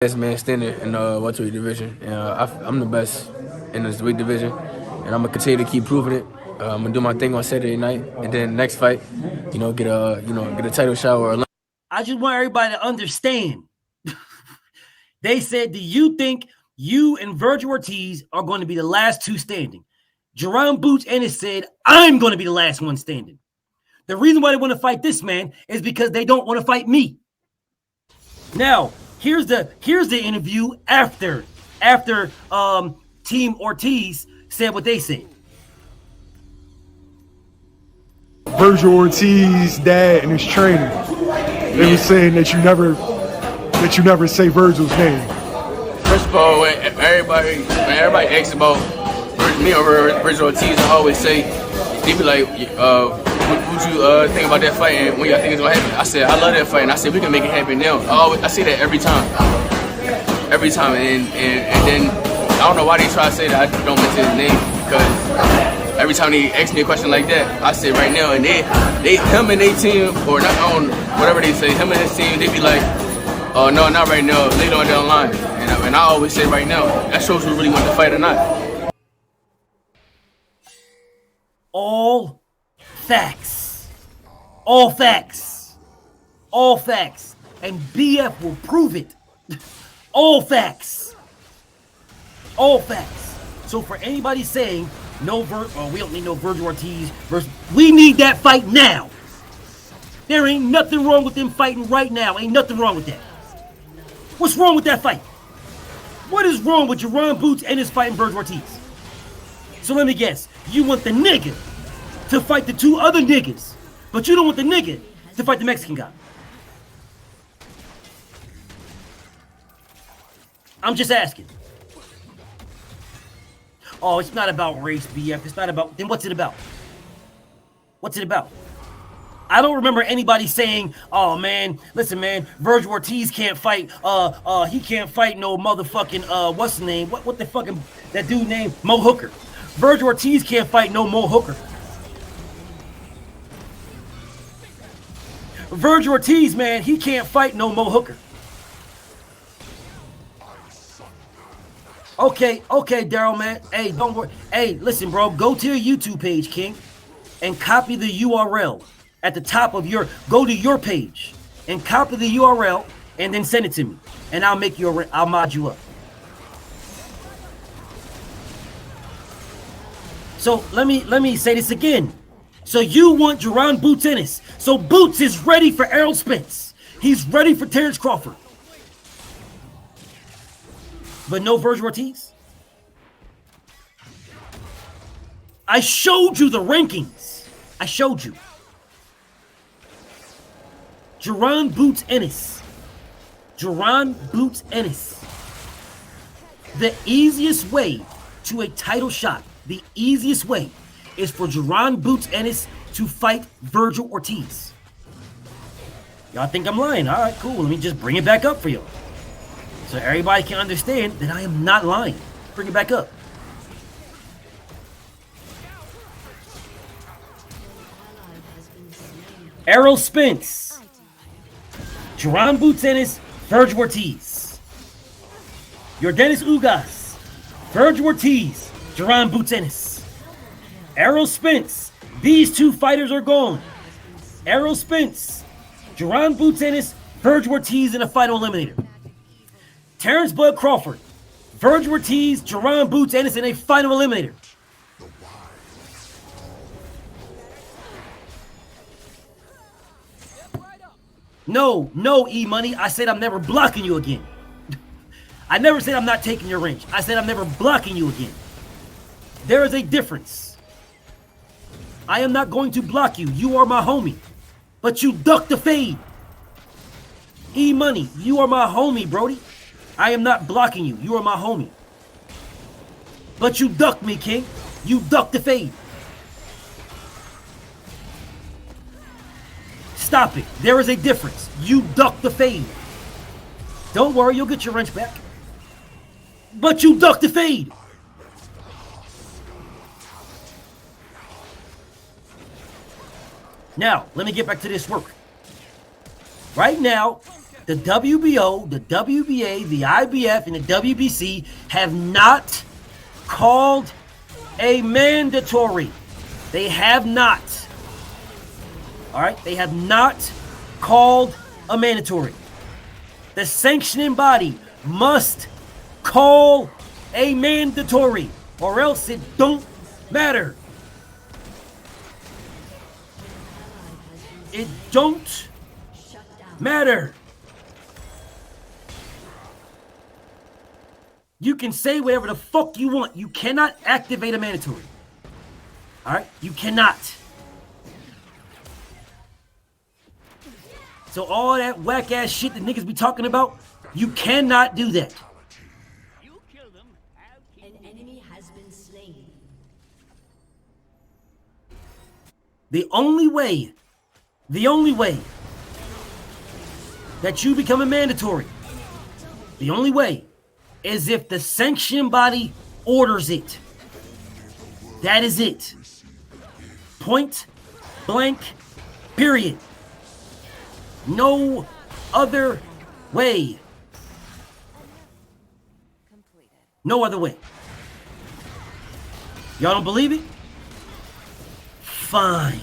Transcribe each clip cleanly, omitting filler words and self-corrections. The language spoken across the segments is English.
Best man standing in the welterweight division, and I'm the best in this weight division, and I'm gonna continue to keep proving it. I'm gonna do my thing on Saturday night, and then next fight, get a title shot or. I just want everybody to understand. They said, do you think you and Virgil Ortiz are going to be the last two standing? Jerron Boots Ennis said, I'm going to be the last one standing. The reason why they want to fight this man is because they don't want to fight me. Now, here's the interview after Team Ortiz said what they said. Virgil Ortiz's dad and his trainer, they were saying that you never say Virgil's name. First of all, when everybody asks about me or Virgil Ortiz, I always say, they be like, what you think about that fight and when y'all think it's gonna happen? I said, I love that fight, and I said we can make it happen now. I say that every time, and then I don't know why they try to say that I don't mention his name, because every time they ask me a question like that, I say right now, and him and their team, or not on whatever they say, him and his team, they be like, oh no, not right now, later on down the line, and I always say right now. That shows who really want to fight or not. All facts. All facts. All facts. And BF will prove it. All facts. All facts. So for anybody saying we don't need no Virgil Ortiz versus, we need that fight now. There ain't nothing wrong with them fighting right now. Ain't nothing wrong with that. What's wrong with that fight? What is wrong with Jerron Boots and his fighting Virgil Ortiz? So let me guess. You want the nigga to fight the two other niggas, but you don't want the nigga to fight the Mexican guy. I'm just asking. Oh, it's not about race, BF. It's not about... Then what's it about? What's it about? I don't remember anybody saying, oh, man, listen, man, Virgil Ortiz can't fight, he can't fight no motherfucking, what's his name? What the fucking, that dude named Mo Hooker. Virgil Ortiz can't fight no Mo Hooker. Virgil Ortiz, man, he can't fight no Mo Hooker. Okay, Daryl, man. Hey, don't worry. Hey, listen, bro. Go to your YouTube page, King, and copy the URL at the top of go to your page and copy the URL and then send it to me. And I'll mod you up. So let me say this again. So you want Jerron Boots Ennis. So Boots is ready for Errol Spence. He's ready for Terrence Crawford. But no Virgil Ortiz? I showed you the rankings. I showed you. Jerron Boots Ennis. Jerron Boots Ennis. The easiest way to a title shot, the easiest way is for Jerron Boots Ennis to fight Virgil Ortiz. Y'all think I'm lying? All right, cool. Let me just bring it back up for you, so everybody can understand that I am not lying. Bring it back up. Errol Spence. Jerron Boots Ennis, Virgil Ortiz. Yordenis Ugas. Virgil Ortiz, Jerron Boots Ennis. Errol Spence. These two fighters are gone. Errol Spence. Jerron Boots Ennis, Virgil Ortiz in a final eliminator. Terrence Bud Crawford, Virgil Ortiz, Jerron Boots Ennis in a final eliminator. No, E-Money. I said I'm never blocking you again. I never said I'm not taking your range. I said I'm never blocking you again. There is a difference. I am not going to block you. You are my homie. But you ducked the fade. E-Money, you are my homie, Brody. I am not blocking you. You are my homie. But you ducked me, King. You ducked the fade. Stop it. There is a difference. You ducked the fade. Don't worry, you'll get your wrench back. But you ducked the fade. Now, let me get back to this work. Right now, the WBO, the WBA, the IBF, and the WBC have not called a mandatory. They have not. All right? They have not called a mandatory. The sanctioning body must call a mandatory, or else it don't matter. It don't matter. You can say whatever the fuck you want. You cannot activate a mandatory. All right? You cannot. So all that whack ass shit that niggas be talking about, you cannot do that. An enemy has been slain. The only way that you become a mandatory, the only way is if the sanction body orders it. That is it. Point blank, period. No other way. No other way. Y'all don't believe it? Fine.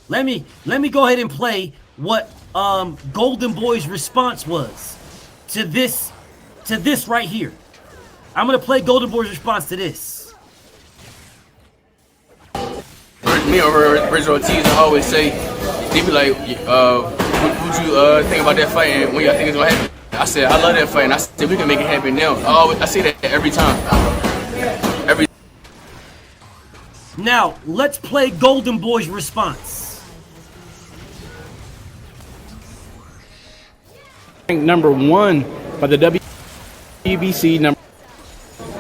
Let me go ahead and play what Golden Boy's response was to this right here. I'm gonna play Golden Boy's response to this. Me over Bridger Ortiz, I always say, they be like, what you think about that fight and when y'all think it's gonna happen? I said, I love that fight, and I said, we can make it happen now. I say that every time. Now, let's play Golden Boy's response. Ranked number 1 by the WBC.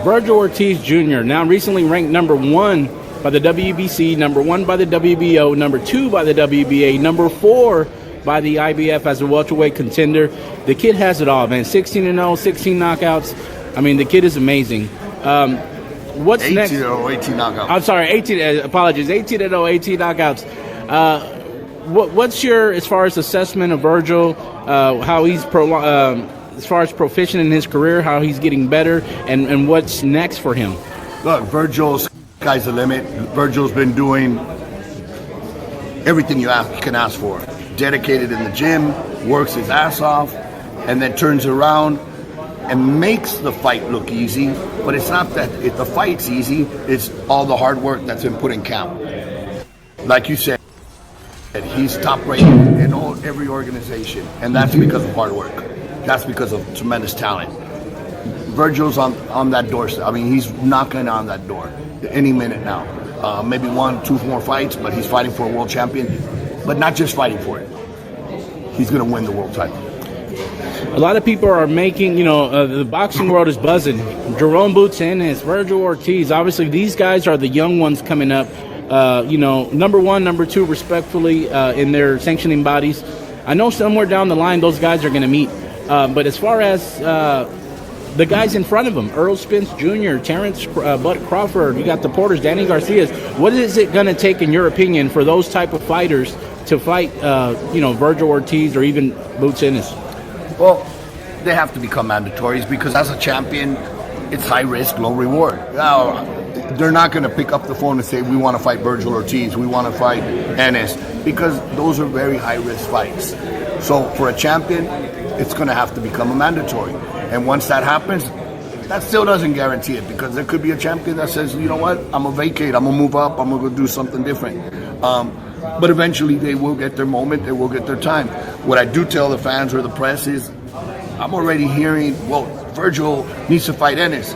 Virgil Ortiz Jr. now recently ranked number 1 by the WBC, number 1 by the WBO, number 2 by the WBA, number 4 by the IBF as a welterweight contender. The kid has it all, man. 16-0, 16 knockouts. I mean, the kid is amazing. What's 18 next? 18 knockouts. I'm sorry, 18. Apologies, 18-0, 18 knockouts. What's your, as far as assessment of Virgil, how he's as far as proficient in his career, how he's getting better, and what's next for him? Look, Virgil's sky's the limit. Virgil's been doing everything you can ask for. Dedicated in the gym, works his ass off, and then turns around and makes the fight look easy. But it's not that if the fight's easy, it's all the hard work that's been put in camp. Like you said, he's top rated in every organization, and that's because of hard work. That's because of tremendous talent. Virgil's on that doorstep. I mean, he's knocking on that door any minute now. Maybe 1, 2 more fights, but he's fighting for a world champion. But not just fighting for it. He's going to win the world title. A lot of people are making, the boxing world is buzzing. Jerome Boots Ennis, Virgil Ortiz. Obviously, these guys are the young ones coming up. Number 1, number 2, respectfully, in their sanctioning bodies. I know somewhere down the line those guys are going to meet. But as far as the guys in front of them, Earl Spence Jr., Terrence Bud Crawford, you got the Porters, Danny Garcias. What is it going to take, in your opinion, for those type of fighters to fight, Virgil Ortiz or even Boots Ennis? Well, they have to become mandatories because as a champion, it's high risk, low reward. Now, they're not going to pick up the phone and say, we want to fight Virgil Ortiz, we want to fight Ennis, because those are very high risk fights. So for a champion, it's going to have to become a mandatory. And once that happens, that still doesn't guarantee it, because there could be a champion that says, you know what, I'm going to vacate, I'm going to move up, I'm going to go do something different. But eventually they will get their moment, they will get their time. What I do tell the fans or the press is, I'm already hearing, well, Virgil needs to fight Ennis.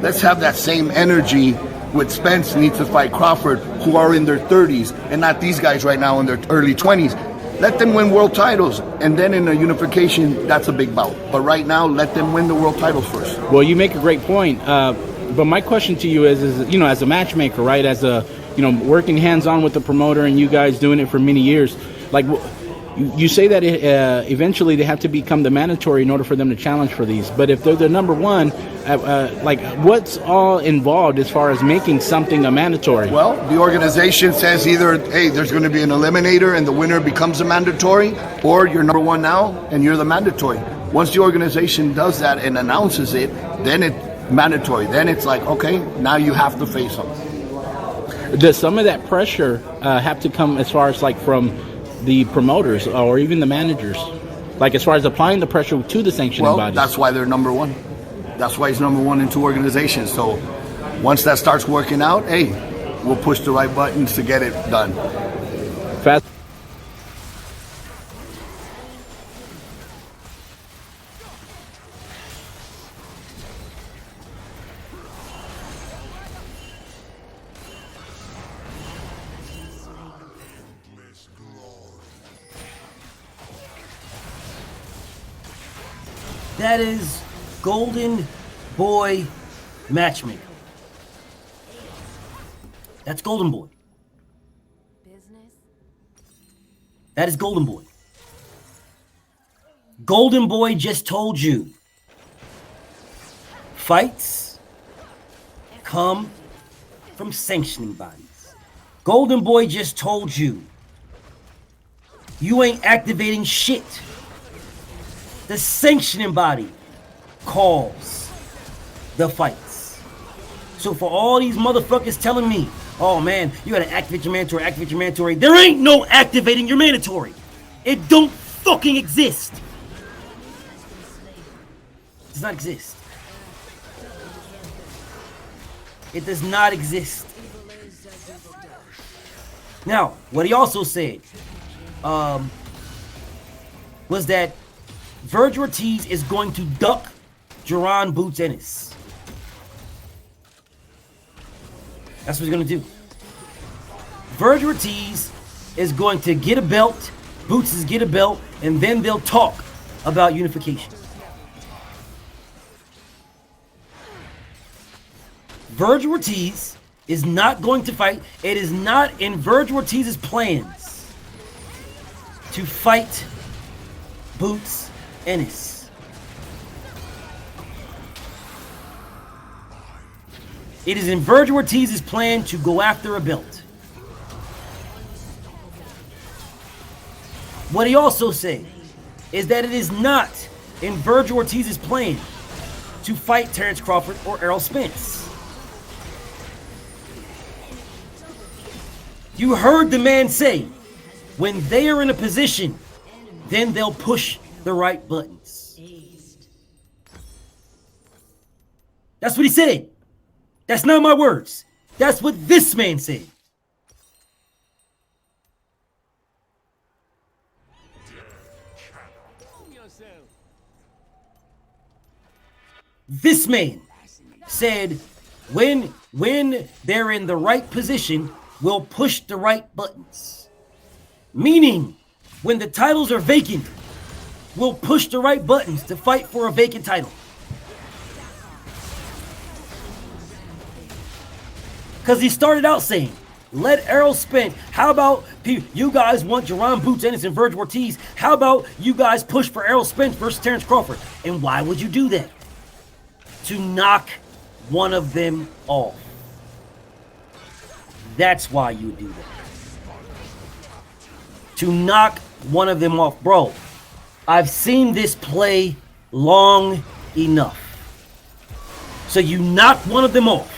Let's have that same energy with Spence needs to fight Crawford, who are in their 30s, and not these guys right now in their early 20s. Let them win world titles, and then in a unification, that's a big bout. But right now, let them win the world titles first. Well, you make a great point. But my question to you is, as a matchmaker, right, as a, working hands-on with the promoter and you guys doing it for many years, like, you say that eventually they have to become the mandatory in order for them to challenge for these. But if they're the number one, like what's all involved as far as making something a mandatory? Well, the organization says either, hey, there's going to be an eliminator and the winner becomes a mandatory, or you're number one now and you're the mandatory. Once the organization does that and announces it, then it's mandatory. Then it's like, okay, now you have to face them. Does some of that pressure have to come as far as like from the promoters or even the managers, like as far as applying the pressure to the sanctioning bodies? That's why they're number one. That's why he's number one in two organizations. So once that starts working out, hey, we'll push the right buttons to get it done. Fast. That is Golden Boy matchmaker. That's Golden Boy. That is Golden Boy. Golden Boy just told you fights come from sanctioning bodies. Golden Boy just told you you ain't activating shit. The sanctioning body calls the fights. So for all these motherfuckers telling me, oh man, you gotta activate your mandatory, there ain't no activating your mandatory. It don't fucking exist. It does not exist. It does not exist. Now, what he also said was that Virgil Ortiz is going to duck Jerron Boots Ennis. That's what he's going to do. Virgil Ortiz is going to get a belt, Boots is get a belt, and then they'll talk about unification. Virgil Ortiz is not going to fight. It is not in Virgil Ortiz's plans to fight Boots Ennis. It is in Virgil Ortiz's plan to go after a belt. What he also said is that it is not in Virgil Ortiz's plan to fight Terrence Crawford or Errol Spence. You heard the man say, when they are in a position, then they'll push the right buttons. That's what he said. That's not my words. That's what this man said. This man said, when they're in the right position, we'll push the right buttons. Meaning, when the titles are vacant, we'll push the right buttons to fight for a vacant title. Because he started out saying, let Errol Spence, how about you guys want Jerron Boots Ennis and Virgil Ortiz? How about you guys push for Errol Spence versus Terrence Crawford? And why would you do that? To knock one of them off. That's why you would do that. To knock one of them off. Bro, I've seen this play long enough. So you knock one of them off,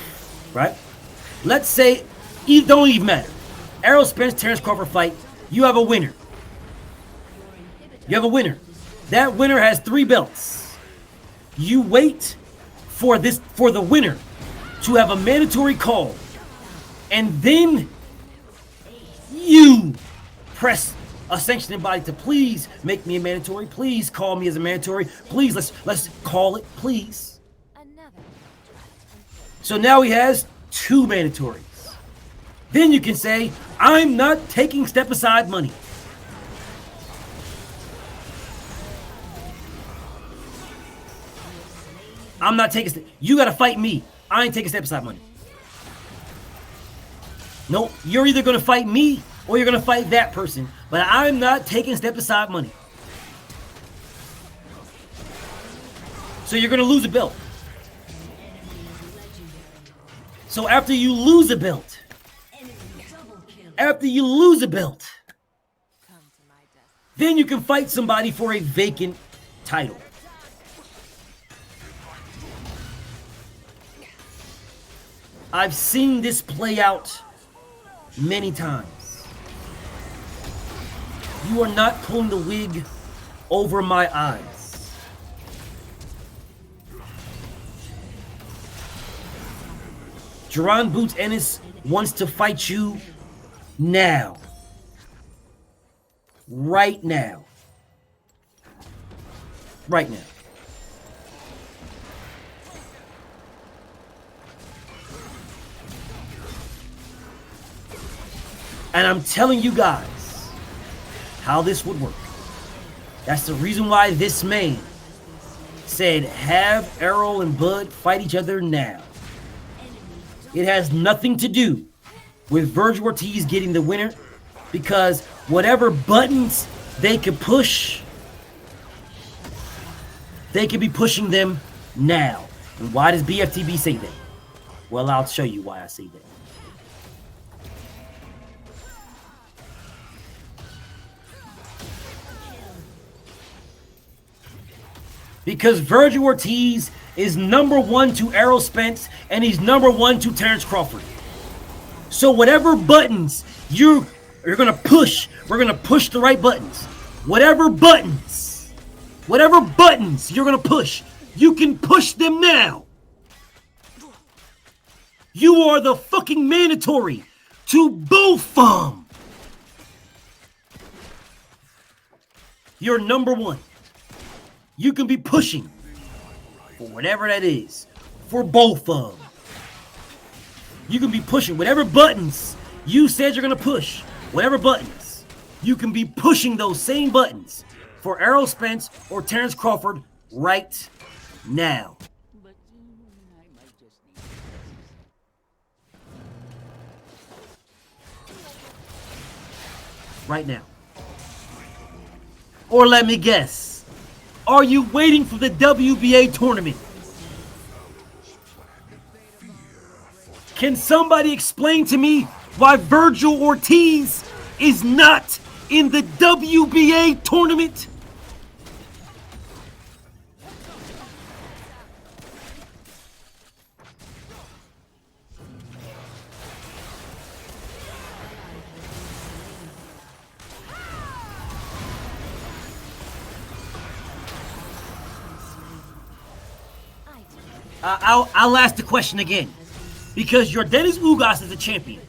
right? Let's say, it don't even matter. Errol Spence, Terrence Crawford fight, you have a winner. You have a winner. That winner has 3 belts. You wait for the winner to have a mandatory call. And then you press a sanctioning body to please make me a mandatory. Please call me as a mandatory. Please, let's call it, please. So now he has 2 mandatories. Then you can say, I'm not taking step aside money. I'm not taking you gotta fight me. I ain't taking step aside money. No, you're either gonna fight me or you're going to fight that person. But I'm not taking step aside money. So you're going to lose a belt. So after you lose a belt, then you can fight somebody for a vacant title. I've seen this play out many times. You are not pulling the wig over my eyes. Jerron Boots Ennis wants to fight you now. Right now. Right now. And I'm telling you guys how this would work. That's the reason why this man said have Errol and Bud fight each other now. It has nothing to do with Virgil Ortiz getting the winner, because whatever buttons they could push, they could be pushing them now. And why does BFTB say that? Well, I'll show you why I say that. Because Virgil Ortiz is number 1 to Errol Spence, and he's number 1 to Terrence Crawford. So whatever buttons you're gonna push, we're gonna push the right buttons. Whatever buttons you're gonna push, you can push them now. You are the fucking mandatory to both of them. You're number 1. You can be pushing for whatever that is, for both of them. You can be pushing whatever buttons you said you're going to push, whatever buttons. You can be pushing those same buttons for Errol Spence or Terrence Crawford right now. Right now. Or let me guess. Are you waiting for the WBA tournament? Can somebody explain to me why Virgil Ortiz is not in the WBA tournament? I'll ask the question again, because your Dennis Ugas is the champion.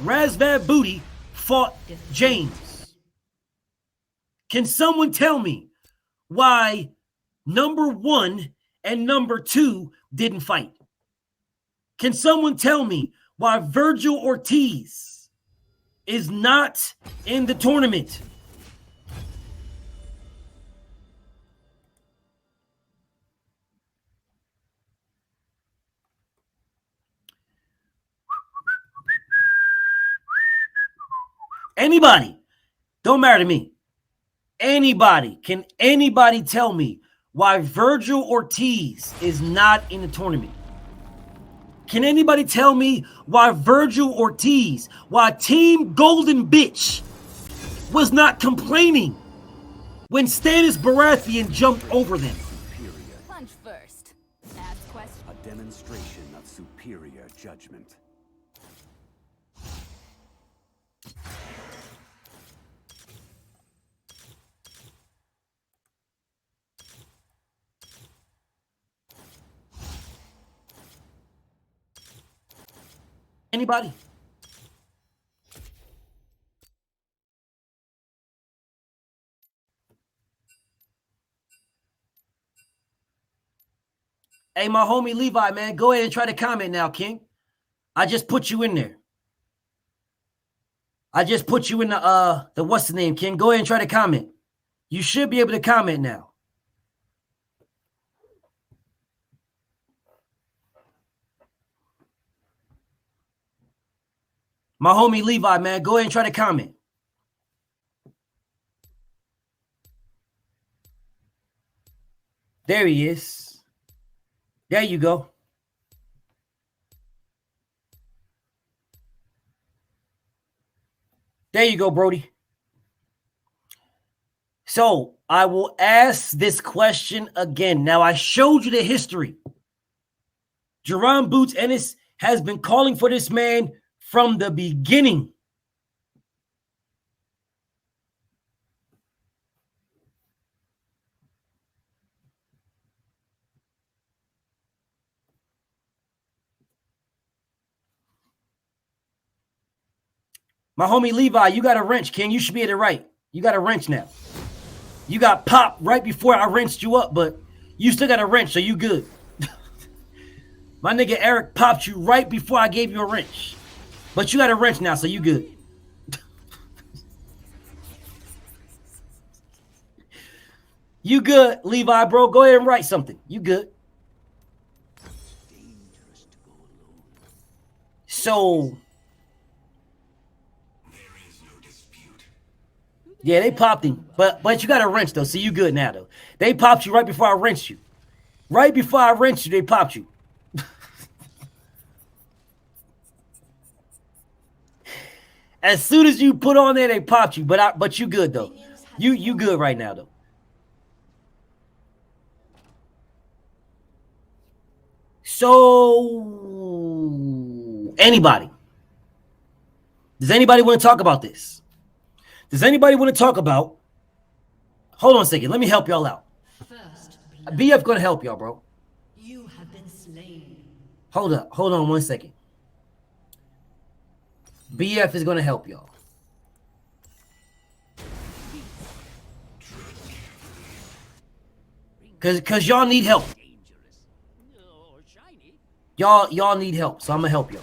Razvad Booty fought James. Can someone tell me why number 1 and number 2 didn't fight? Can someone tell me why Virgil Ortiz is not in the tournament? Anybody, don't matter to me. Anybody, can anybody tell me why Virgil Ortiz is not in the tournament? Can anybody tell me why Virgil Ortiz, why Team Golden Bitch was not complaining when Stannis Baratheon jumped over them? Punch first. Ask question. A demonstration of superior judgment. Anybody? Hey, my homie Levi, man, go ahead and try to comment now, King. I just put you in there. I just put you in the what's the name, King? Go ahead and try to comment. You should be able to comment now. My homie Levi, man, go ahead and try to comment. There he is. There you go. There you go, Brody. So I will ask this question again. Now, I showed you the history. Jerron Boots Ennis has been calling for this man from the beginning. My homie Levi, you got a wrench, King. You should be at it right. You got a wrench now. You got popped right before I wrenched you up, but you still got a wrench, so you good. My nigga Eric popped you right before I gave you a wrench. But you got a wrench now, so you good. You good, Levi, bro. Go ahead and write something. You good. So... yeah, they popped him, but you got a wrench though, so you good now though. They popped you right before I wrenched you. Right before I wrenched you, they popped you. As soon as you put on there, they popped you. But you good though. You good right now though. So anybody? Does anybody want to talk about this? Does anybody want to talk about? Hold on a second. Let me help y'all out. BF gonna help y'all, bro. You have been slain. Hold up. Hold on 1 second. BF is gonna help y'all. Cause y'all need help. Y'all need help, so I'm gonna help y'all.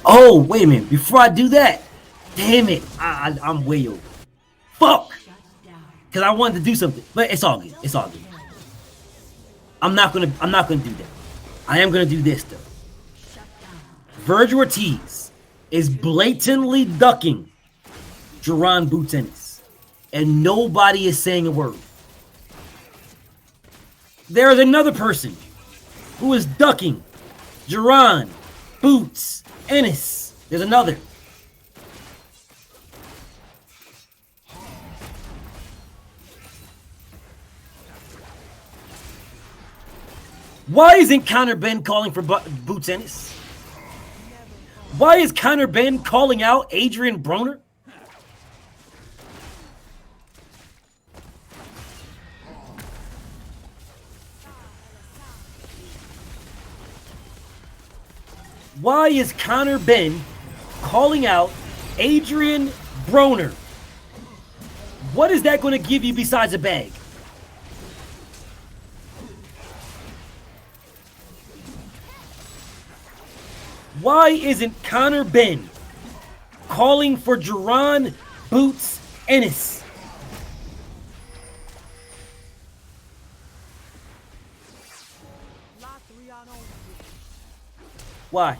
Oh, wait a minute. Before I do that, damn it. I'm way over. Fuck. Because I wanted to do something. But it's all good. It's all good. I'm not gonna do that. I am gonna do this though. Virgil Ortiz is blatantly ducking Jerron Boots Ennis. And nobody is saying a word. There is another person who is ducking Jerron Boots Ennis. There's another. Why isn't Connor Ben calling for Boots Ennis? Why is Connor Ben calling out Adrian Broner? Why is Connor Ben calling out Adrian Broner? What is that going to give you besides a bag? Why isn't Connor Ben calling for Jerron Boots Ennis? Why?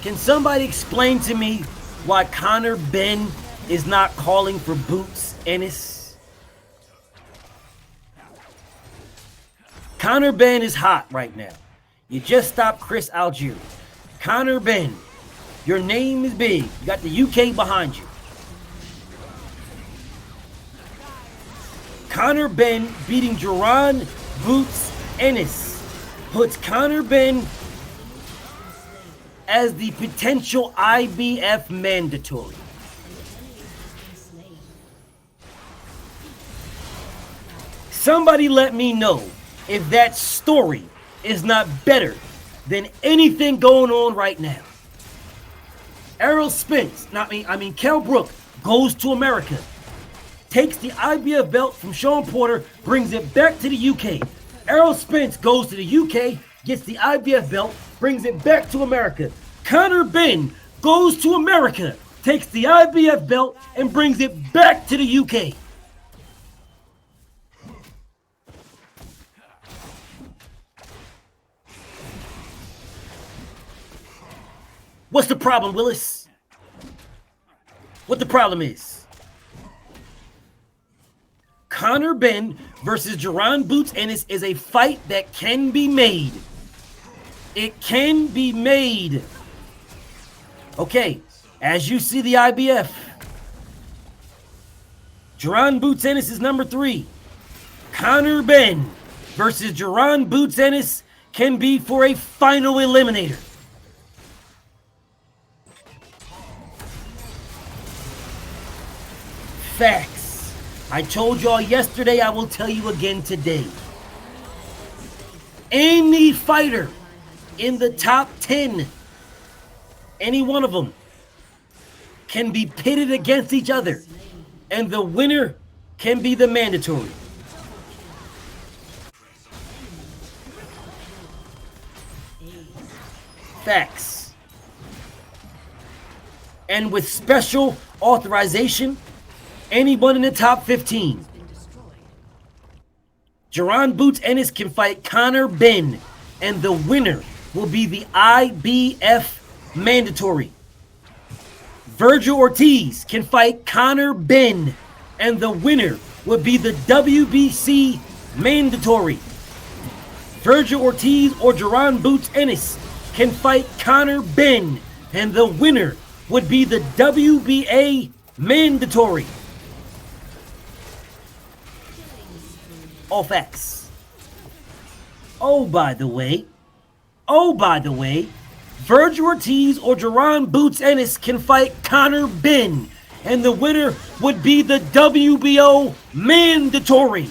Can somebody explain to me why Connor Ben is not calling for Boots Ennis? Connor Ben is hot right now. You just stopped Chris Algieri. Connor Ben, your name is big. You got the UK behind you. Connor Ben beating Jerron Boots Ennis puts Connor Ben as the potential IBF mandatory. Somebody let me know if that story is not better than anything going on right now. Errol Spence, Kell Brook goes to America, takes the IBF belt from Sean Porter, brings it back to the UK. Errol Spence goes to the UK, gets the IBF belt, brings it back to America. Conor Benn goes to America, takes the IBF belt, and brings it back to the UK. What's the problem, Willis? What the problem is? Conor Benn versus Jaron Boots Ennis is a fight that can be made. It can be made. Okay, as you see the IBF, Jaron Boots Ennis is number 3. Conor Benn versus Jaron Boots Ennis can be for a final eliminator. Facts. I told y'all yesterday, I will tell you again today. Any fighter in the top 10, any one of them, can be pitted against each other, and the winner can be the mandatory. Facts. And with special authorization, anyone in the top 15. Jaron Boots Ennis can fight Conor Benn, and the winner will be the IBF mandatory. Virgil Ortiz can fight Conor Benn, and the winner will be the WBC mandatory. Virgil Ortiz or Jaron Boots Ennis can fight Conor Benn, and the winner would be the WBA mandatory. All facts. Oh, by the way, Virgil Ortiz or Jaron Boots Ennis can fight Conor Benn, and the winner would be the WBO mandatory.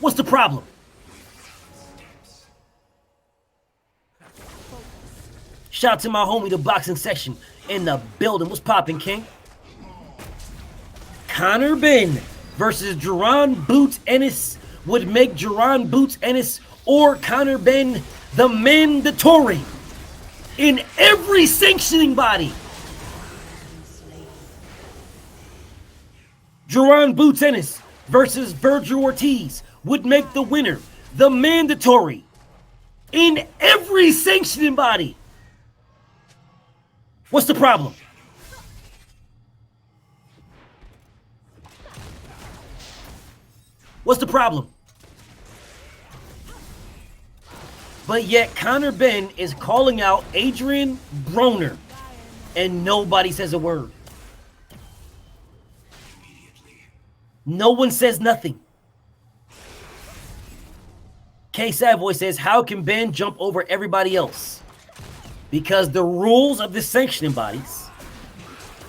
What's the problem? Shout out to my homie, the boxing section in the building. What's poppin', King? Conor Benn versus Jaron Boots Ennis would make Jaron Boots Ennis or Conor Benn the mandatory in every sanctioning body. Jaron Boots Ennis versus Virgil Ortiz would make the winner the mandatory in every sanctioning body. What's the problem? What's the problem? But yet Conor Benn is calling out Adrian Broner, and nobody says a word. No one says nothing. K Savoy says, how can Ben jump over everybody else? Because the rules of the sanctioning bodies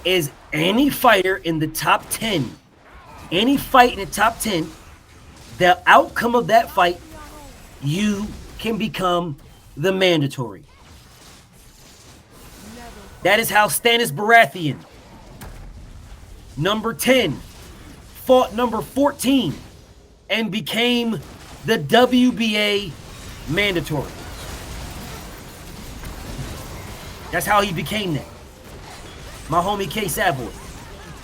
is any fighter in the top 10, any fight in the top 10, the outcome of that fight, you can become the mandatory. That is how Stanis Baratheon, number 10, fought number 14 and became the WBA mandatory. That's how he became that. My homie K Savoy.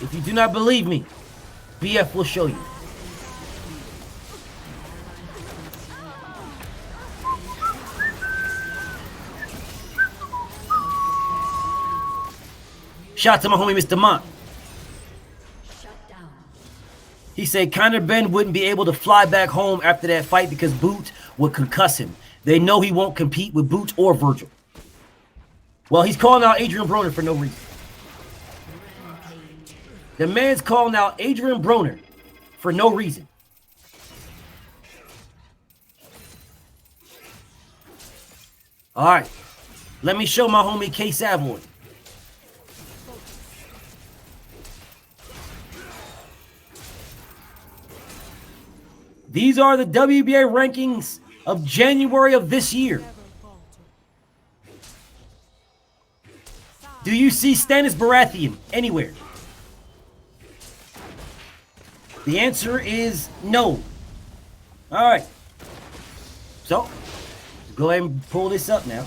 If you do not believe me, BF will show you. Shout out to my homie Mr. Mont. He said Conor Benn wouldn't be able to fly back home after that fight because Boots would concuss him. They know he won't compete with Boots or Virgil. Well, he's calling out Adrian Broner for no reason. The man's calling out Adrian Broner for no reason. All right. Let me show my homie K Savoy. These are the WBA rankings of January of this year. Do you see Stannis Baratheon anywhere? The answer is no. All right. So, let's go ahead and pull this up now.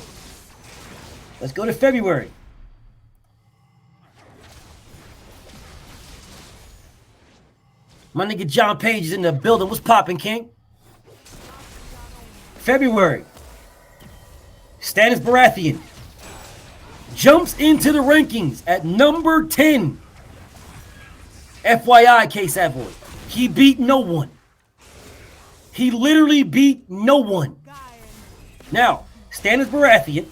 Let's go to February. My nigga John Page is in the building. What's poppin', King? February. Stannis Baratheon jumps into the rankings at number 10. FYI, K Savoy. He beat no one. He literally beat no one. Now, Stannis Baratheon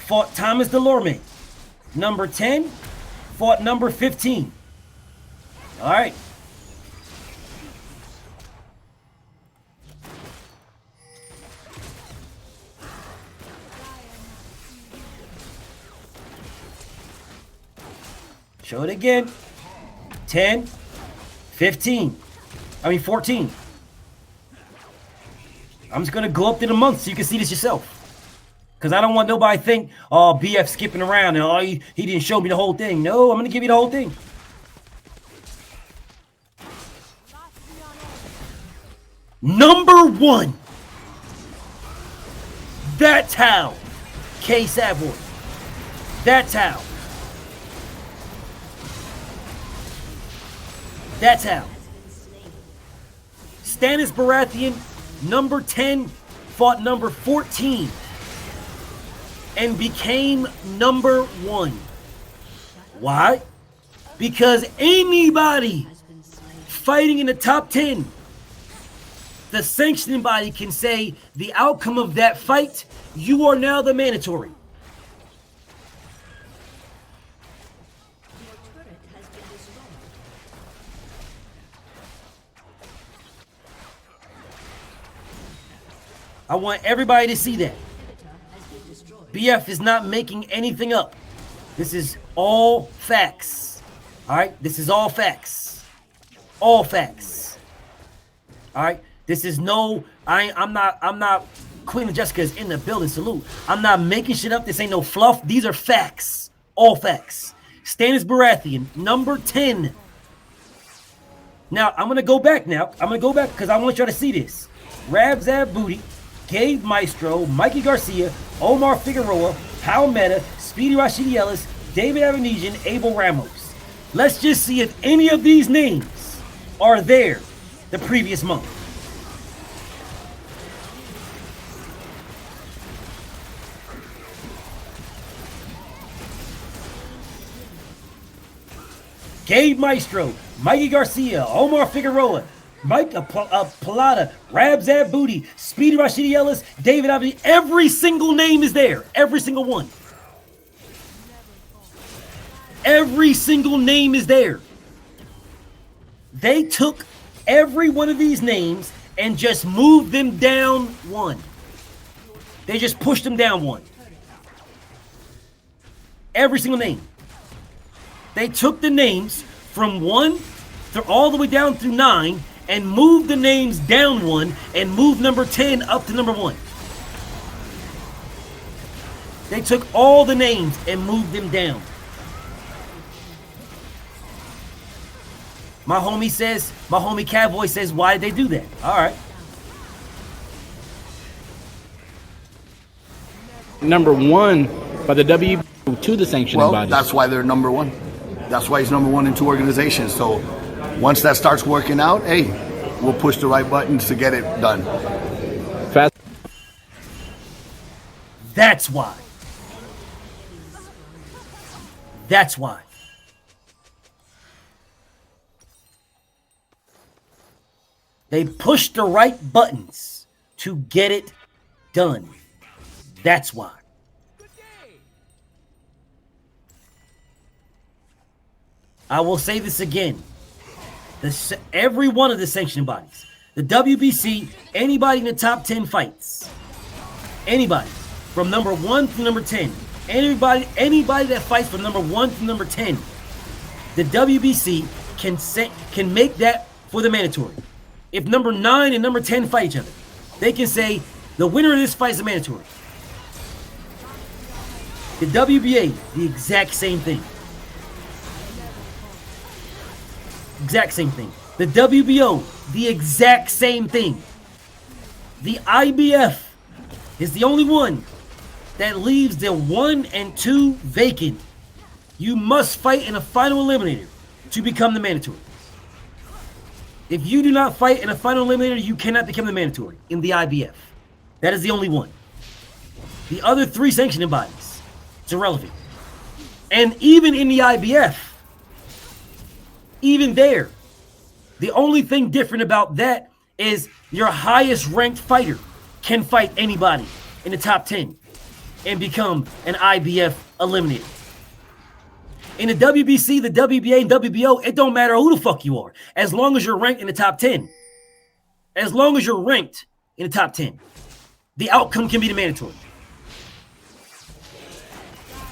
fought Thomas Delorme. Number 10 fought number 15. All right. Show it again. 10, 15. 14. I'm just going to go up to the month so you can see this yourself. Because I don't want nobody to think, oh, BF skipping around and oh, he didn't show me the whole thing. No, I'm going to give you the whole thing. Number 1. That's how. K Savoy. That's how. That's how. Stannis Baratheon, number 10, fought number 14 and became number 1. Why? Because anybody fighting in the top 10, the sanctioning body can say the outcome of that fight, you are now the mandatory. I want everybody to see that. BF is not making anything up. This is all facts. All right? This is all facts. All facts. All right? This is no, I'm not, Queen Jessica is in the building, salute. I'm not making shit up. This ain't no fluff. These are facts. All facts. Stannis Baratheon, number 10. Now, I'm going to go back now. I'm going to go back because I want y'all to see this. Rabzab Booty, Gabe Maestro, Mikey Garcia, Omar Figueroa, Hal Meta, Speedy Rashidi Ellis, David Avenesian, Abel Ramos. Let's just see if any of these names are there the previous month. Gabe Maestro, Mikey Garcia, Omar Figueroa, Mike Palada, Rabzab Booty, Speedy Rashidi Ellis, David Avenue. Every single name is there. Every single one. Every single name is there. They took every one of these names and just moved them down 1. They just pushed them down 1. Every single name. They took the names from 1 all the way down through 9 and moved the names down 1 and moved number 10 up to number 1. They took all the names and moved them down. My homie Cowboy says, why did they do that? All right. Number 1 by the WBA to the sanctioning bodies. Well, that's why they're number 1. That's why he's number 1 in 2 organizations. So once that starts working out, hey, we'll push the right buttons to get it done. Fast. That's why. That's why. They push the right buttons to get it done. That's why. I will say this again. Every one of the sanctioning bodies, the WBC, anybody in the top 10 fights, anybody from number 1 to number 10, anybody that fights from number 1 to number 10, the WBC can make that for the mandatory. if number 9 and number 10 fight each other, they can say the winner of this fight is a mandatory. The WBA, the exact same thing. Exact same thing. The WBO, the exact same thing. The IBF is the only one that leaves the 1 and 2 vacant. You must fight in a final eliminator to become the mandatory. If you do not fight in a final eliminator, you cannot become the mandatory in the IBF. That is the only one. The other 3 sanctioning bodies, it's irrelevant. And even in the IBF, even there, the only thing different about that is your highest ranked fighter can fight anybody in the top 10 and become an IBF eliminator. In the WBC, the WBA, and WBO, it don't matter who the fuck you are, as long as you're ranked in the top 10. As long as you're ranked in the top 10, the outcome can be the mandatory.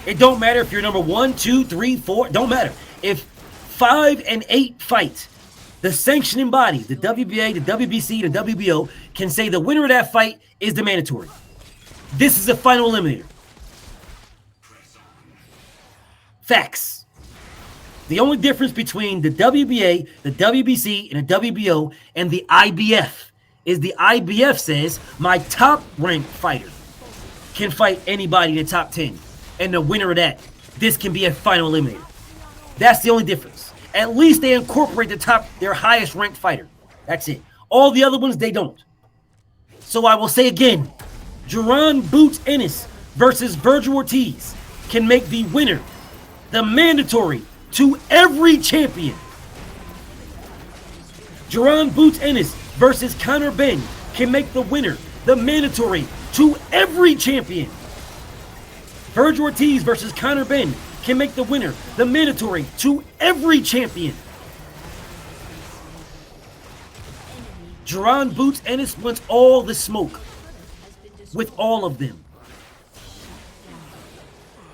It don't matter if you're number 1, 2, 3, 4, don't matter. If 5 and 8 fight, the sanctioning body, the WBA, the WBC, the WBO, can say the winner of that fight is the mandatory. This is a final eliminator. Facts. The only difference between the WBA, the WBC, and the WBO and the IBF is the IBF says my top-ranked fighter can fight anybody in the top 10. And the winner of that, this can be a final eliminator. That's the only difference. At least they incorporate their highest ranked fighter. That's it. All the other ones, they don't. So I will say again, Jaron Boots Ennis versus Virgil Ortiz can make the winner the mandatory to every champion. Jaron Boots Ennis versus Conor Benn can make the winner the mandatory to every champion. Virgil Ortiz versus Conor Benn can make the winner the mandatory to every champion. Jaron Boots Ennis wants all the smoke with all of them.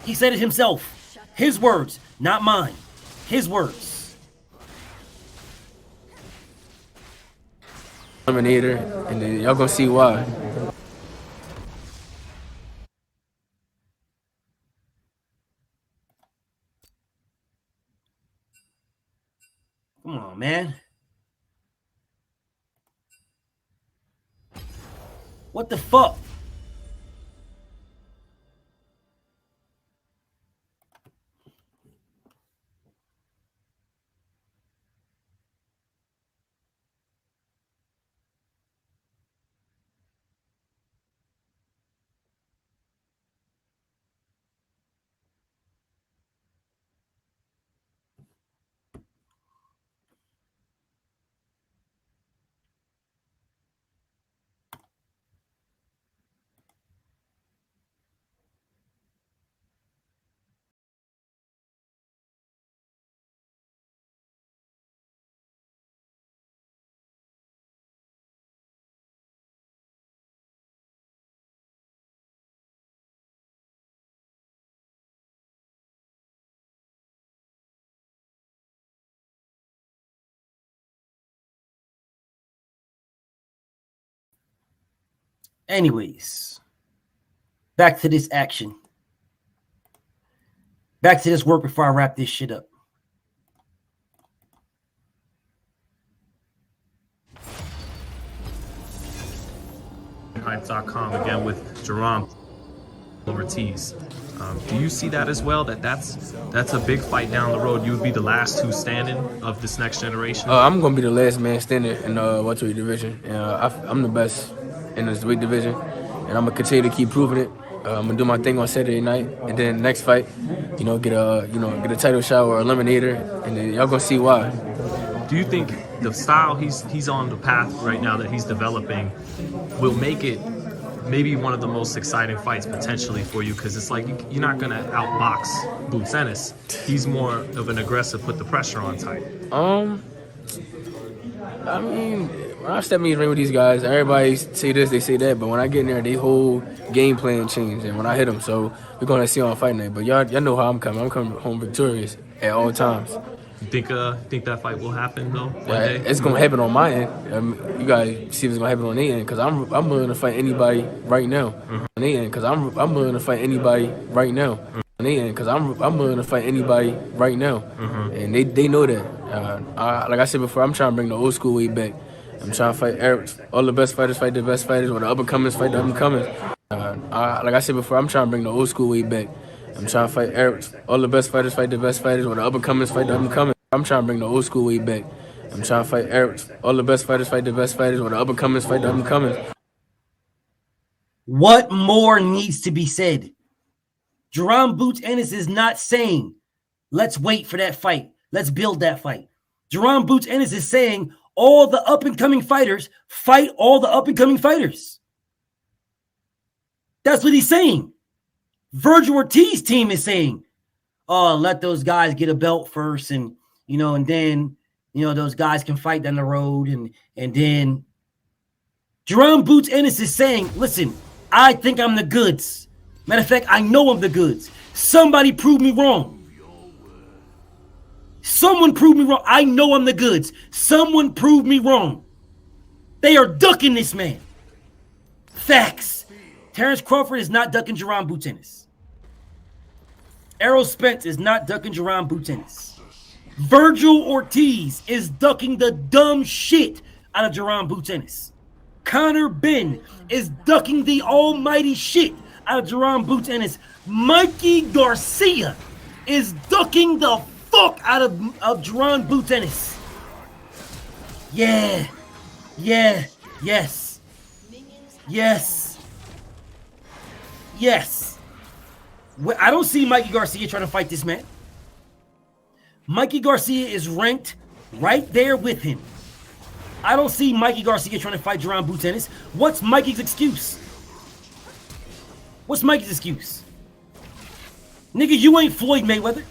He said it himself. His words, not mine. His words. Eliminator, and then y'all gonna see why. Come on, man. What the fuck? Anyways, back to this action. Back to this work before I wrap this shit up. Hype.com again with Jaron Ortiz. Do you see that as well? That's a big fight down the road. You would be the last 2 standing of this next generation. I'm gonna be the last man standing in the welterweight division, and I'm the best in this weight division, and I'm gonna continue to keep proving it. I'm gonna do my thing on Saturday night, and then next fight, get a title shot or eliminator, and then y'all gonna see why. Do you think the style he's on the path right now that he's developing will make it maybe one of the most exciting fights potentially for you? Because it's like you're not gonna outbox Boots Ennis. He's more of an aggressive, put the pressure on type. I mean, when I step in the ring with these guys, everybody say this, they say that, but when I get in there, their whole game plan changed, and when I hit them, so we're gonna see on fight night. But y'all know how I'm coming. I'm coming home victorious at all times. You think that fight will happen though? One Yeah, day? it's gonna happen on my end. You gotta see if it's gonna happen on their end, cause I'm willing to fight anybody right now. On their end, cause I'm willing to fight anybody right now. On their end, cause I'm willing to fight anybody right now, and they know that. Like I said before, I'm trying to bring the old school way back. I'm trying to fight all the best fighters fight the best fighters, or the up and comers fight the up and comers. Like I said before, I'm trying to bring the old school way back. I'm trying to fight all the best fighters fight the best fighters, or the up and comers fight the up and comers. I'm trying to bring the old school way back. I'm trying to fight all the best fighters fight the best fighters, or the up and comers fight the up and comers. What more needs to be said? Jerome Boots Ennis is not saying, let's wait for that fight. Let's build that fight. Jerome Boots Ennis is saying, all the up-and-coming fighters fight all the up-and-coming fighters. That's what he's saying. Virgil Ortiz's team is saying, oh, let those guys get a belt first, and and then those guys can fight down the road, and then Jerome Boots Ennis is saying, listen, I think I'm the goods. Matter of fact, I know I'm the goods. Somebody prove me wrong. Someone prove me wrong. I know I'm the goods. Someone prove me wrong. They are ducking this man. Facts. Terrence Crawford is not ducking Jerome Boots Ennis. Errol Spence is not ducking Jerome Boots Ennis. Virgil Ortiz is ducking the dumb shit out of Jerome Boots Ennis. Conor Benn is ducking the almighty shit out of Jerome Boots Ennis. Mikey Garcia is ducking the fuck out of Jerome Boots Ennis. Yeah. Yes. I don't see Mikey Garcia trying to fight this man. Mikey Garcia is ranked right there with him. I don't see Mikey Garcia trying to fight Jerome Boots Ennis. What's Mikey's excuse? Nigga, you ain't Floyd Mayweather.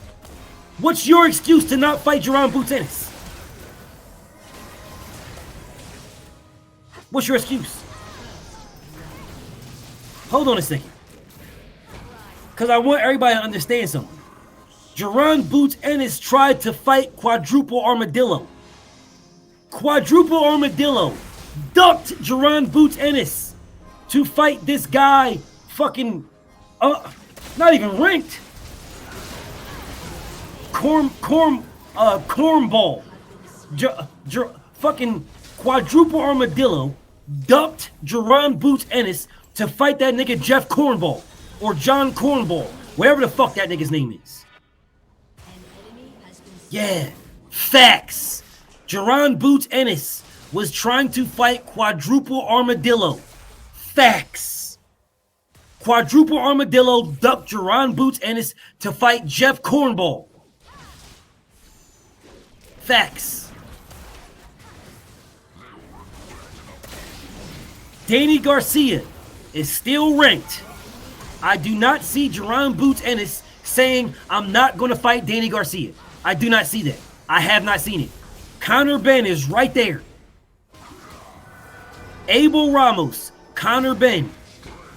What's your excuse to not fight Jerome Boots Ennis? What's your excuse? Hold on a second. Because I want everybody to understand something. Jerome Boots Ennis tried to fight Quadruple Armadillo. Quadruple Armadillo ducked Jerome Boots Ennis to fight this guy fucking, not even ranked. Cornball. Fucking Quadruple Armadillo ducked Jerome Boots Ennis to fight that nigga Jeff Cornball or John Cornball, whatever the fuck that nigga's name is. Yeah, facts. Jerome Boots Ennis was trying to fight Quadruple Armadillo. Facts. Quadruple Armadillo ducked Jerome Boots Ennis to fight Jeff Cornball. Facts. Danny Garcia is still ranked. I do not see Jerome Boots Ennis saying, I'm not going to fight Danny Garcia. I do not see that. I have not seen it. Conor Benn is right there. Abel Ramos, Conor Benn.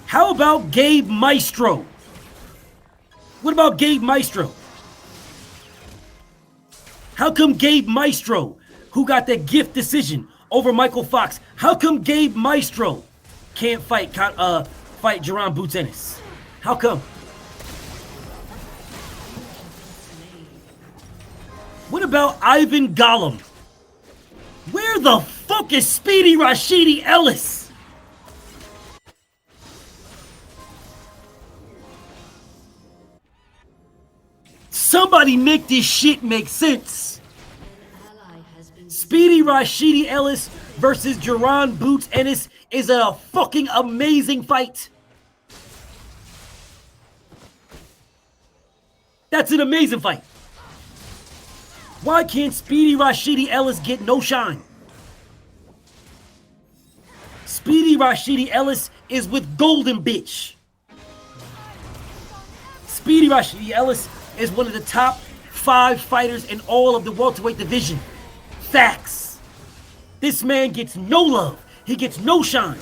How about Gabe Maestro? What about Gabe Maestro? How come Gabe Maestro, who got that gift decision over Michael Fox, how come Gabe Maestro can't fight Jerome Boots Ennis? How come? What about Ivan Gollum? Where the fuck is Speedy Rashidi Ellis? Somebody make this shit make sense. Speedy Rashidi Ellis versus Jerome Boots Ennis is a fucking amazing fight. That's an amazing fight. Why can't Speedy Rashidi Ellis get no shine? Speedy Rashidi Ellis is with Golden Bitch. Speedy Rashidi Ellis is one of the top 5 fighters in all of the welterweight division. Facts. This man gets no love. He gets no shine.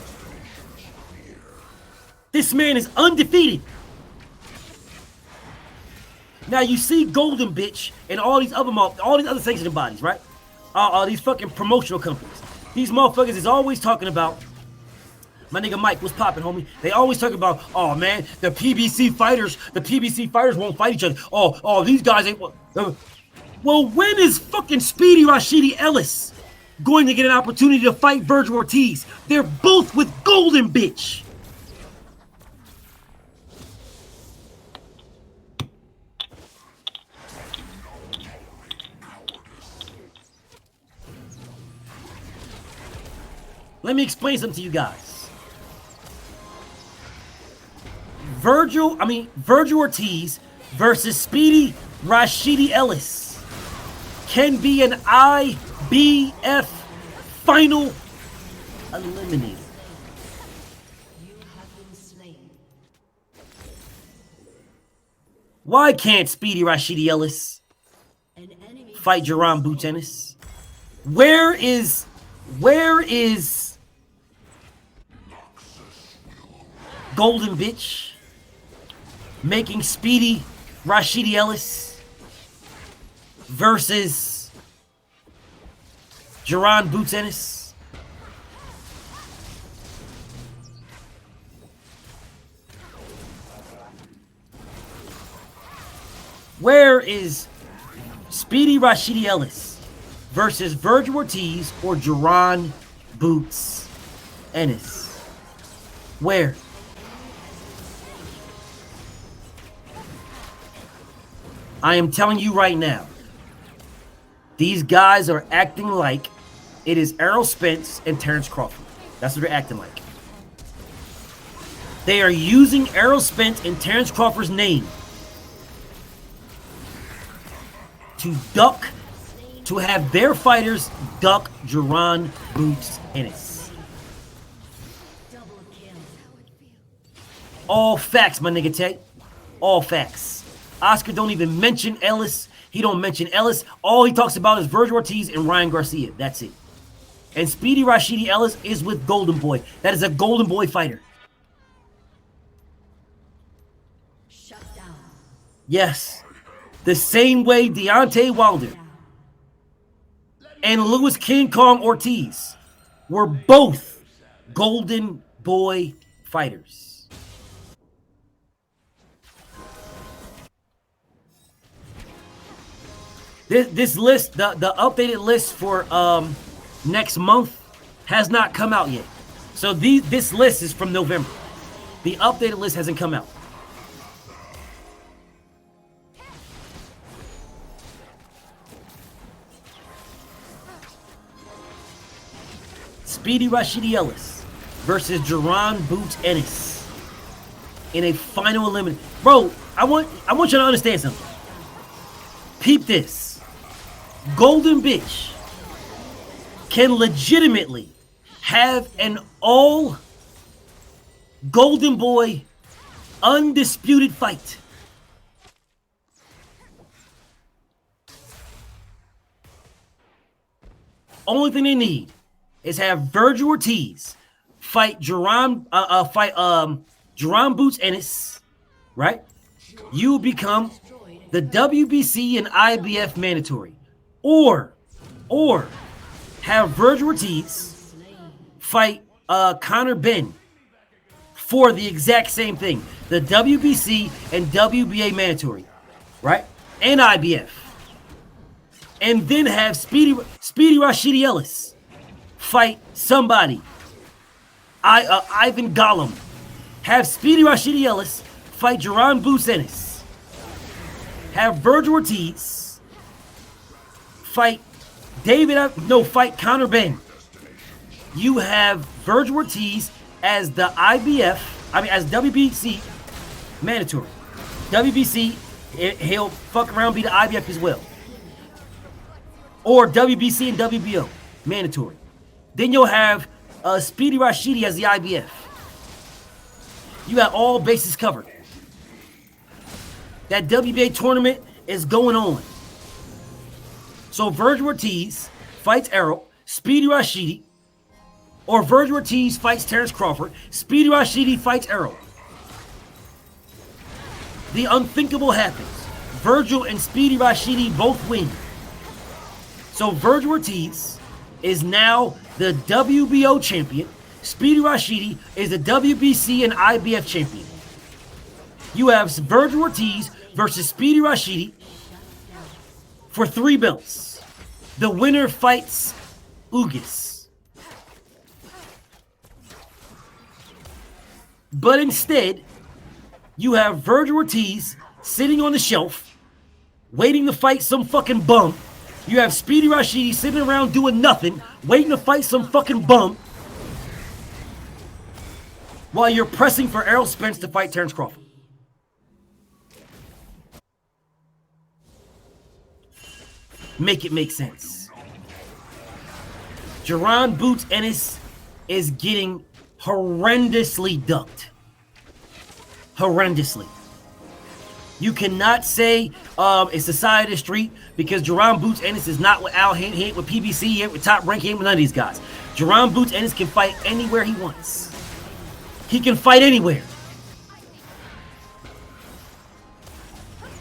This man is undefeated. Now you see Golden Bitch and all these other sanctioned bodies, right? These fucking promotional companies. These motherfuckers is always talking about. My nigga Mike, what's popping, homie? They always talk about, oh man, the PBC fighters won't fight each other. Oh, these guys ain't. Well, when is fucking Speedy Rashidi Ellis going to get an opportunity to fight Virgil Ortiz? They're both with Golden Bitch. Let me explain something to you guys. Virgil Ortiz versus Speedy Rashidi Ellis can be an IBF final eliminator. You have been slain. Why can't Speedy Rashidi Ellis An enemy fight Jerron Boots Ennis? Where is Golden Bitch making Speedy Rashidi Ellis versus Jerron Boots Ennis? Where is Speedy Rashidi Ellis versus Virgil Ortiz or Jerron Boots Ennis? Where? I am telling you right now, these guys are acting like it is Errol Spence and Terrence Crawford. That's what they're acting like. They are using Errol Spence and Terrence Crawford's name to have their fighters duck Jerron Boots Ennis. double kill. All facts, my nigga Tay. All facts. Oscar don't even mention Ellis. He don't mention Ellis. All he talks about is Virgil Ortiz and Ryan Garcia. That's it. And Speedy Rashidi Ellis is with Golden Boy. That is a Golden Boy fighter. Shut down. Yes. The same way Deontay Wilder and Louis King Kong Ortiz were both Golden Boy fighters. This list, the updated list for next month has not come out yet. So this list is from November. The updated list hasn't come out. Speedy Rashidi Ellis versus Jerron Boots Ennis in a final elimination. Bro, I want you to understand something. Peep this. Golden Bitch can legitimately have an all Golden Boy undisputed fight. Only thing they need is have Virgil Ortiz fight Jerron Boots Ennis, right? You become the WBC and IBF mandatory. Or have Virgil Ortiz fight Conor Benn for the exact same thing. The WBC and WBA mandatory, right? And IBF. And then have Speedy Rashidi Ellis fight somebody. Ivan Gollum. Have Speedy Rashidi Ellis fight Jerron Boots Ennis. Have Virgil Ortiz fight Conor Benn. You have Virgil Ortiz as the as WBC mandatory. WBC, he'll fuck around, be the IBF as well. Or WBC and WBO mandatory. Then you'll have Speedy Rashidi as the IBF. You got all bases covered. That WBA tournament is going on. So Virgil Ortiz fights Errol, Speedy Rashidi, or Virgil Ortiz fights Terrence Crawford, Speedy Rashidi fights Errol. The unthinkable happens. Virgil and Speedy Rashidi both win. So Virgil Ortiz is now the WBO champion. Speedy Rashidi is the WBC and IBF champion. You have Virgil Ortiz versus Speedy Rashidi for 3 belts. The winner fights Ugas. But instead, you have Virgil Ortiz sitting on the shelf, waiting to fight some fucking bum. You have Speedy Rashidi sitting around doing nothing, waiting to fight some fucking bum, while you're pressing for Errol Spence to fight Terrence Crawford. Make it make sense. Jaron Boots Ennis is getting horrendously ducked. Horrendously. You cannot say it's the side of the street because Jaron Boots Ennis is not with Al. He ain't with PBC, he ain't with Top Rank, he ain't with none of these guys. Jaron Boots Ennis can fight anywhere he wants. He can fight anywhere.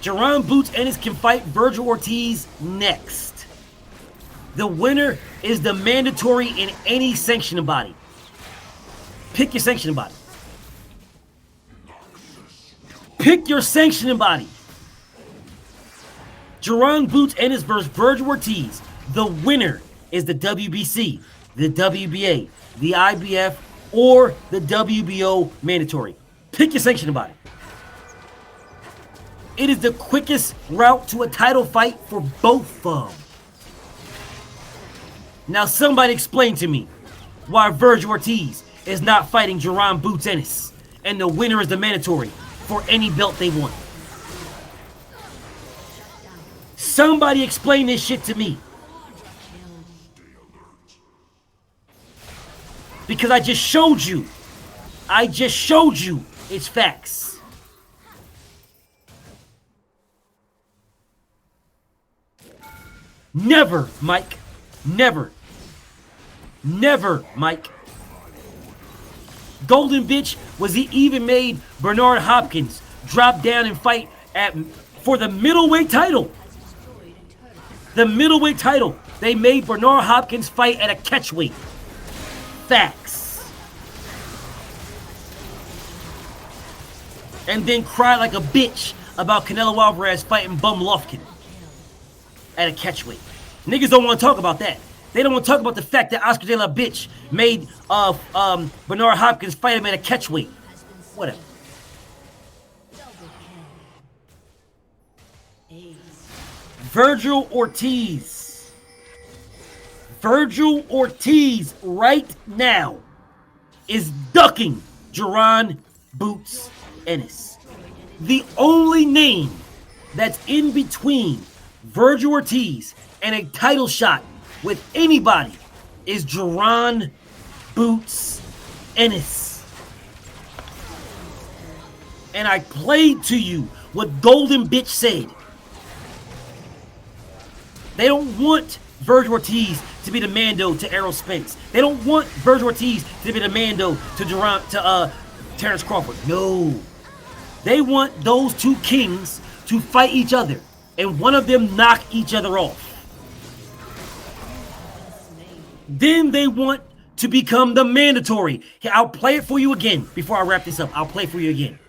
Jaron Boots Ennis can fight Virgil Ortiz next. The winner is the mandatory in any sanctioning body. Pick your sanctioning body. Pick your sanctioning body. Jaron Boots Ennis versus Virgil Ortiz. The winner is the WBC, the WBA, the IBF, or the WBO mandatory. Pick your sanctioning body. It is the quickest route to a title fight for both of them. Now somebody explain to me why Virgil Ortiz is not fighting Jaron Boots Ennis and the winner is the mandatory for any belt they want. Somebody explain this shit to me. Because I just showed you. I just showed you it's facts. Never, Mike. Never. Never, Mike. Golden Bitch was he even made Bernard Hopkins drop down and fight for the middleweight title. The middleweight title. They made Bernard Hopkins fight at a catchweight. Facts. And then cry like a bitch about Canelo Alvarez fighting Bum Lofkin at a catchweight. Niggas don't want to talk about that. They don't want to talk about the fact that Oscar De La Bitch made Bernard Hopkins fight him at a catchweight. Whatever. Virgil Ortiz. Virgil Ortiz right now is ducking Jaron Boots Ennis. The only name that's in between Virgil Ortiz and a title shot with anybody is Jaron Boots Ennis. And I played to you what Golden Bitch said. They don't want Virgil Ortiz to be the Mando to Errol Spence. They don't want Virgil Ortiz to be the Mando to Terrence Crawford. No. They want those two kings to fight each other and one of them knock each other off. Then they want to become the mandatory. I'll play it for you again before I wrap this up. I'll play it for you again.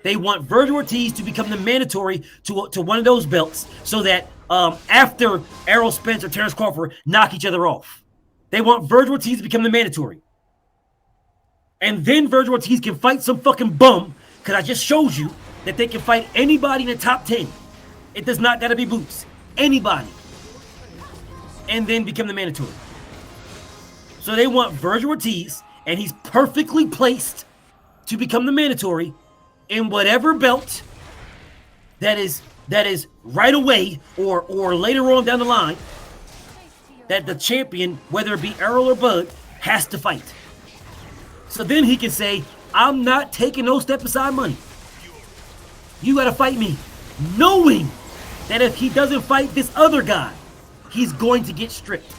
They want Virgil Ortiz to become the mandatory to one of those belts so that after Errol Spence or Terrence Crawford knock each other off. They want Virgil Ortiz to become the mandatory. And then Virgil Ortiz can fight some fucking bum, because I just showed you that they can fight anybody in the top 10. It does not gotta be Boots. Anybody. And then become the mandatory. So they want Virgil Ortiz, and he's perfectly placed to become the mandatory in whatever belt that is right away or later on down the line that the champion, whether it be Errol or Bud, has to fight. So then he can say, I'm not taking no step aside money. You gotta fight me. Knowing that if he doesn't fight this other guy, he's going to get stripped.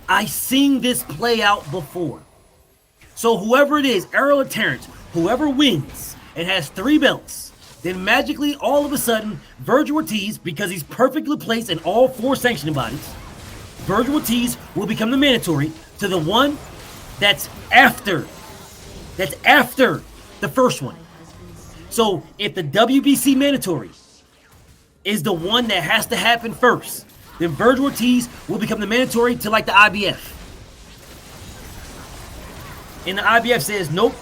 I've seen this play out before. So whoever it is, Errol or Terrence, whoever wins, and has 3 belts, then magically, all of a sudden, Virgil Ortiz, because he's perfectly placed in all 4 sanctioning bodies, Virgil Ortiz will become the mandatory to the one that's after. That's after the first one. So if the WBC mandatory is the one that has to happen first, then Virgil Ortiz will become the mandatory to like the IBF. And the IBF says, nope,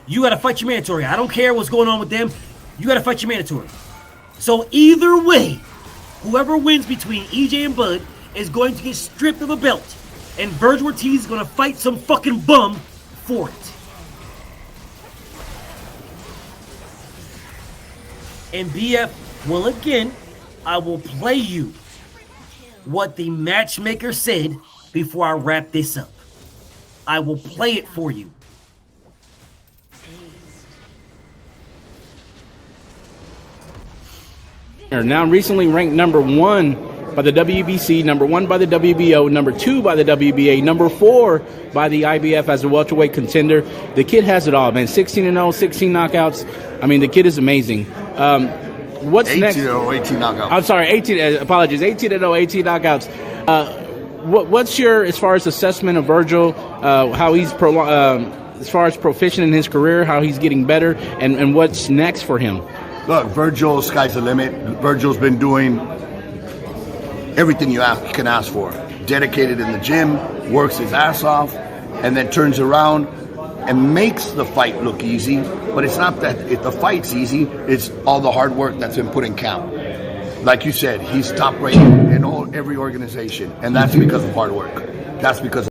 you gotta fight your mandatory. I don't care what's going on with them. You gotta fight your mandatory. So either way, whoever wins between EJ and Bud is going to get stripped of a belt. And Virgil Ortiz is gonna fight some fucking bum for it. And BF, well again, I will play you what the matchmaker said before I wrap this up. I will play it for you. Now recently ranked number 1 by the WBC, number 1 by the WBO, number 2 by the WBA, number 4 by the IBF as a welterweight contender. The kid has it all, man. 16-0, 16 knockouts. I mean, the kid is amazing. What's 18 next? 18 knockouts. I'm sorry, 18. Apologies, 18-0, 18 knockouts. What's your, as far as assessment of Virgil, how he's as far as proficient in his career, how he's getting better, and what's next for him? Look, Virgil, sky's the limit. Virgil's been doing everything you can ask for. Dedicated in the gym, works his ass off, and then turns around and makes the fight look easy. But it's not that if the fight's easy, it's all the hard work that's been put in camp. Like you said, he's top rated in every organization, and that's because of hard work. That's because of